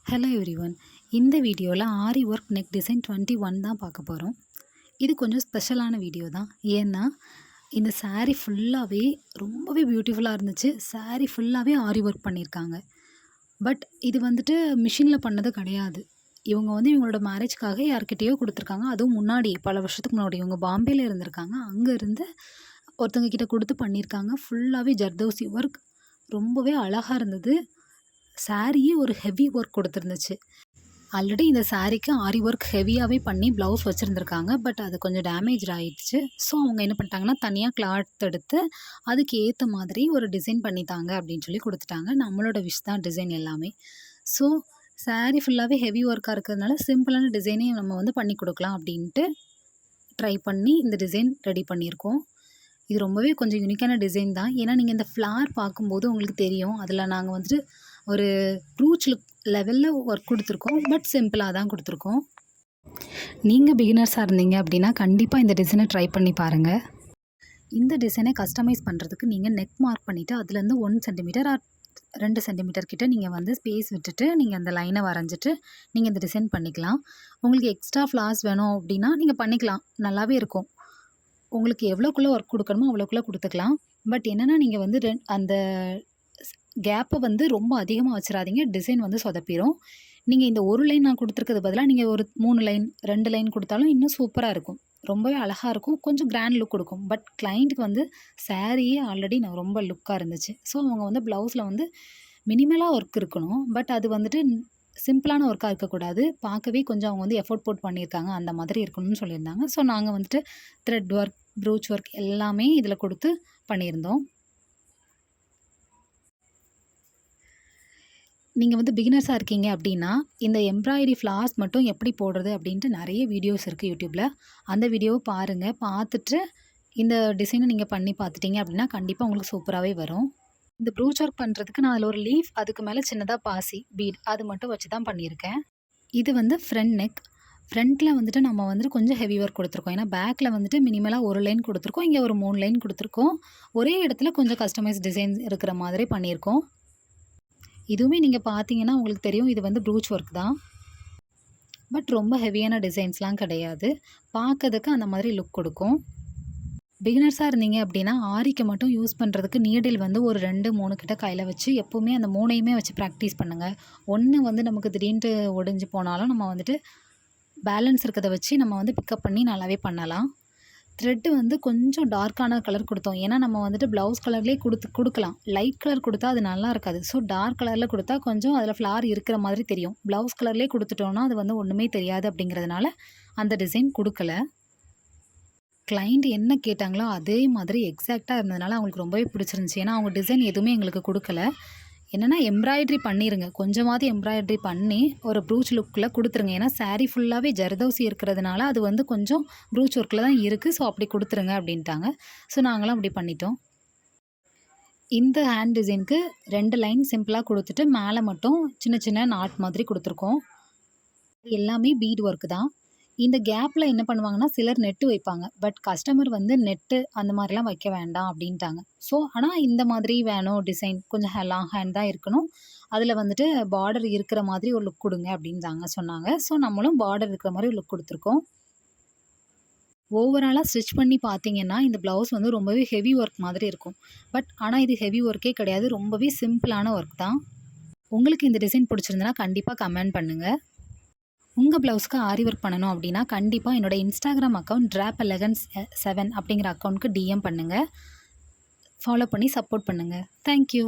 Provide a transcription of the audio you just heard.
Hello everyone. இந்த வீடியோவில் ஆரி work neck design 21 தான் பார்க்க போகிறோம். இது கொஞ்சம் ஸ்பெஷலான வீடியோ தான். ஏன்னா இந்த saree ஃபுல்லாகவே ரொம்பவே பியூட்டிஃபுல்லாக இருந்துச்சு. saree ஃபுல்லாகவே ஆரி ஒர்க் பண்ணியிருக்காங்க. பட் இது வந்துட்டு மிஷினில் பண்ணது கிடையாது. இவங்க வந்து இவங்களோட மேரேஜ்க்காக யார்கிட்டயோ கொடுத்துருக்காங்க. அதுவும் முன்னாடி பல வருஷத்துக்கு முன்னாடி இவங்க பாம்பேயில் இருந்திருக்காங்க. அங்கேருந்து ஒருத்தவங்க கிட்ட கொடுத்து பண்ணியிருக்காங்க. ஃபுல்லாகவே ஜர்தோசி ஒர்க் ரொம்பவே அழகாக இருந்தது. சாரியே ஒரு ஹெவி ஒர்க் கொடுத்துருந்துச்சு. ஆல்ரெடி இந்த சாரீக்கு ஆரி ஒர்க் ஹெவியாகவே பண்ணி ப்ளவுஸ் வச்சுருந்துருக்காங்க. பட் அது கொஞ்சம் டேமேஜ் ஆகிடுச்சு. ஸோ அவங்க என்ன பண்ணிட்டாங்கன்னா தனியாக கிளாத் எடுத்து அதுக்கு ஏற்ற மாதிரி ஒரு டிசைன் பண்ணித்தாங்க அப்படின்னு சொல்லி கொடுத்துட்டாங்க. நம்மளோட விஷ் தான் டிசைன் எல்லாமே. ஸோ சாரீ ஃபுல்லாகவே ஹெவி ஒர்க்காக இருக்கிறதுனால சிம்பிளான டிசைனே நம்ம வந்து பண்ணி கொடுக்கலாம் அப்படின்ட்டு ட்ரை பண்ணி இந்த டிசைன் ரெடி பண்ணியிருக்கோம். இது ரொம்பவே கொஞ்சம் யூனிக்கான டிசைன் தான். ஏன்னா நீங்கள் இந்த ஃப்ளார் பார்க்கும்போது உங்களுக்கு தெரியும். அதில் நாங்கள் வந்துட்டு ஒரு ப்ரூச் லுக் லெவலில் ஒர்க் கொடுத்துருக்கோம். பட் சிம்பிளாக தான் கொடுத்துருக்கோம். நீங்கள் பிகினர்ஸாக இருந்தீங்க அப்படின்னா கண்டிப்பாக இந்த டிசைனை ட்ரை பண்ணி பாருங்கள். இந்த டிசைனை கஸ்டமைஸ் பண்ணுறதுக்கு நீங்கள் நெக் மார்க் பண்ணிவிட்டு அதுலேருந்து 1 சென்டிமீட்டர் ஆர் 2 சென்டிமீட்டர் கிட்ட நீங்கள் வந்து ஸ்பேஸ் விட்டுட்டு நீங்கள் அந்த லைனை வரைஞ்சிட்டு நீங்கள் இந்த டிசைன் பண்ணிக்கலாம். உங்களுக்கு எக்ஸ்ட்ரா ஃப்ளார்ஸ் வேணும் அப்படின்னா நீங்கள் பண்ணிக்கலாம். நல்லாவே இருக்கும். உங்களுக்கு எவ்வளோக்குள்ளே ஒர்க் கொடுக்கணுமோ அவ்வளோக்குள்ளே கொடுத்துக்கலாம். பட் என்னென்னா நீங்கள் வந்து அந்த கேப்பை வந்து ரொம்ப அதிகமாக வச்சிடாதீங்க. டிசைன் வந்து சொதப்பிடும். நீங்கள் இந்த ஒரு லைன் நான் கொடுத்துருக்கிறது பதிலாக நீங்கள் ஒரு 3 லைன் 2 லைன் கொடுத்தாலும் இன்னும் சூப்பராக இருக்கும். ரொம்பவே அழகாக இருக்கும். கொஞ்சம் கிராண்ட் லுக் கொடுக்கும். பட் கிளைண்ட்டுக்கு வந்து சாரியே ஆல்ரெடி நான் ரொம்ப லுக்காக இருந்துச்சு. ஸோ அவங்க வந்து ப்ளவுஸில் வந்து மினிமலாக ஒர்க் இருக்கணும். பட் அது வந்துட்டு சிம்பிளான ஒர்க்காக இருக்கக்கூடாது. பார்க்கவே கொஞ்சம் அவங்க வந்து எஃபோர்ட் போட்டு பண்ணியிருக்காங்க. அந்த மாதிரி இருக்கணும்னு சொல்லியிருந்தாங்க. ஸோ நாங்கள் வந்துட்டு த்ரெட் ஒர்க், ப்ரூச் ஒர்க் எல்லாமே இதில் கொடுத்து பண்ணியிருந்தோம். நீங்கள் வந்து பிகினர்ஸாக இருக்கீங்க அப்படின்னா இந்த எம்ப்ராய்டரி ஃப்ளார்ஸ் மட்டும் எப்படி போடுறது அப்படின்ட்டு நிறைய வீடியோஸ் இருக்குது யூடியூப்பில். அந்த வீடியோவை பாருங்கள். பார்த்துட்டு இந்த டிசைனை நீங்கள் பண்ணி பார்த்துட்டிங்க அப்படின்னா கண்டிப்பாக உங்களுக்கு சூப்பராகவே வரும். இந்த ப்ரூச் ஒர்க் பண்ணுறதுக்கு நான் அதில் ஒரு லீஃப், அதுக்கு மேலே சின்னதாக பாசி பீட் அது மட்டும் வச்சு தான் பண்ணியிருக்கேன். இது வந்து ஃப்ரண்ட் நெக். ஃப்ரண்ட்டில் வந்துட்டு நம்ம வந்துட்டு கொஞ்சம் ஹெவி ஒர்க் கொடுத்துருக்கோம். ஏன்னா பேக்கில் வந்துட்டு மினிமலாக ஒரு லைன் கொடுத்துருக்கோம். இங்கே ஒரு 3 லைன் கொடுத்துருக்கோம். ஒரே இடத்துல கொஞ்சம் கஸ்டமைஸ் டிசைன்ஸ் இருக்கிற மாதிரி பண்ணியிருக்கோம். இதுவுமே நீங்கள் பார்த்தீங்கன்னா உங்களுக்கு தெரியும். இது வந்து ப்ரூச் ஒர்க் தான். பட் ரொம்ப ஹெவியான டிசைன்ஸ்லாம் கிடையாது. பார்க்கறதுக்கு அந்த மாதிரி லுக் கொடுக்கும். பிகினர்ஸாக இருந்தீங்க அப்படின்னா ஆரிக்கு மட்டும் யூஸ் பண்ணுறதுக்கு நீடில் வந்து ஒரு 2, 3 கிட்ட கையில் வச்சு எப்போவுமே அந்த 3யுமே வச்சு ப்ராக்டிஸ் பண்ணுங்கள். ஒன்று வந்து நமக்கு திடீர்னு ஒடிஞ்சு போனாலும் நம்ம வந்துட்டு பேலன்ஸ் இருக்கிறத வச்சு நம்ம வந்து பிக்கப் பண்ணி நல்லாவே பண்ணலாம். த்ரெட்டு வந்து கொஞ்சம் டார்க்கான கலர் கொடுத்தோம். ஏன்னா நம்ம வந்துட்டு ப்ளவுஸ் கலர்லேயே கொடுக்கலாம். லைட் கலர் கொடுத்தா அது நல்லா இருக்காது. ஸோ டார்க் கலரில் கொடுத்தா கொஞ்சம் அதில் ஃப்ளார் இருக்கிற மாதிரி தெரியும். ப்ளவுஸ் கலர்லேயே கொடுத்துட்டோன்னா அது வந்து ஒன்றுமே தெரியாது. அப்படிங்கிறதுனால அந்த டிசைன் கொடுக்கல. கிளைண்ட் என்ன கேட்டாங்களோ அதே மாதிரி எக்ஸாக்டாக இருந்ததுனால அவங்களுக்கு ரொம்பவே பிடிச்சிருந்துச்சி. ஏன்னா அவங்க டிசைன் எதுவுமே எங்களுக்கு கொடுக்கல. என்னென்னா எம்ப்ராய்ட்ரி பண்ணிடுங்க. கொஞ்சமாவது எம்ப்ராய்ட்ரி பண்ணி ஒரு ப்ரூச் லுக்கில் கொடுத்துருங்க. ஏன்னா சாரீ ஃபுல்லாகவே ஜர்தோசி இருக்கிறதுனால அது வந்து கொஞ்சம் ப்ரூச் ஒர்க்கில் தான் இருக்குது. ஸோ அப்படி கொடுத்துருங்க அப்படின்ட்டாங்க. ஸோ நாங்களும் அப்படி பண்ணிட்டோம். இந்த ஹேண்ட் டிசைனுக்கு 2 லைன் சிம்பிளாக கொடுத்துட்டு மேலே மட்டும் சின்ன சின்ன நாட் மாதிரி கொடுத்துருக்கோம். எல்லாமே பீட் ஒர்க்கு தான். இந்த கேப்பில் என்ன பண்ணுவாங்கன்னா சிலர் நெட்டு வைப்பாங்க. பட் கஸ்டமர் வந்து நெட்டு அந்த மாதிரிலாம் வைக்க வேண்டாம் அப்படின்ட்டாங்க. ஸோ ஆனால் இந்த மாதிரி வேணும் டிசைன் கொஞ்சம் லாங் ஹேண்ட் தான் இருக்கணும். அதில் வந்துட்டு பார்டர் இருக்கிற மாதிரி ஒரு லுக் கொடுங்க அப்படின்னு சொன்னாங்க. ஸோ நம்மளும் பார்டர் இருக்கிற மாதிரி லுக் கொடுத்துருக்கோம். ஓவராலாக ஸ்டிச் பண்ணி பார்த்தீங்கன்னா இந்த ப்ளவுஸ் வந்து ரொம்பவே ஹெவி ஒர்க் மாதிரி இருக்கும். பட் ஆனால் இது ஹெவி ஒர்க்கே கிடையாது. ரொம்பவே சிம்பிளான ஒர்க் தான். உங்களுக்கு இந்த டிசைன் பிடிச்சிருந்தனா கண்டிப்பாக கமெண்ட் பண்ணுங்கள். உங்கள் ப்ளவுஸ்க்கு ஆரி ஒர்க் பண்ணணும் அப்படின்னா கண்டிப்பாக என்னோடய இன்ஸ்டாகிராம் அக்கௌண்ட் drapelegance7 அப்படிங்கிற அக்கௌண்ட்டுக்கு DM பண்ணுங்கள். ஃபாலோ பண்ணி சப்போர்ட் பண்ணுங்கள். தேங்க்யூ.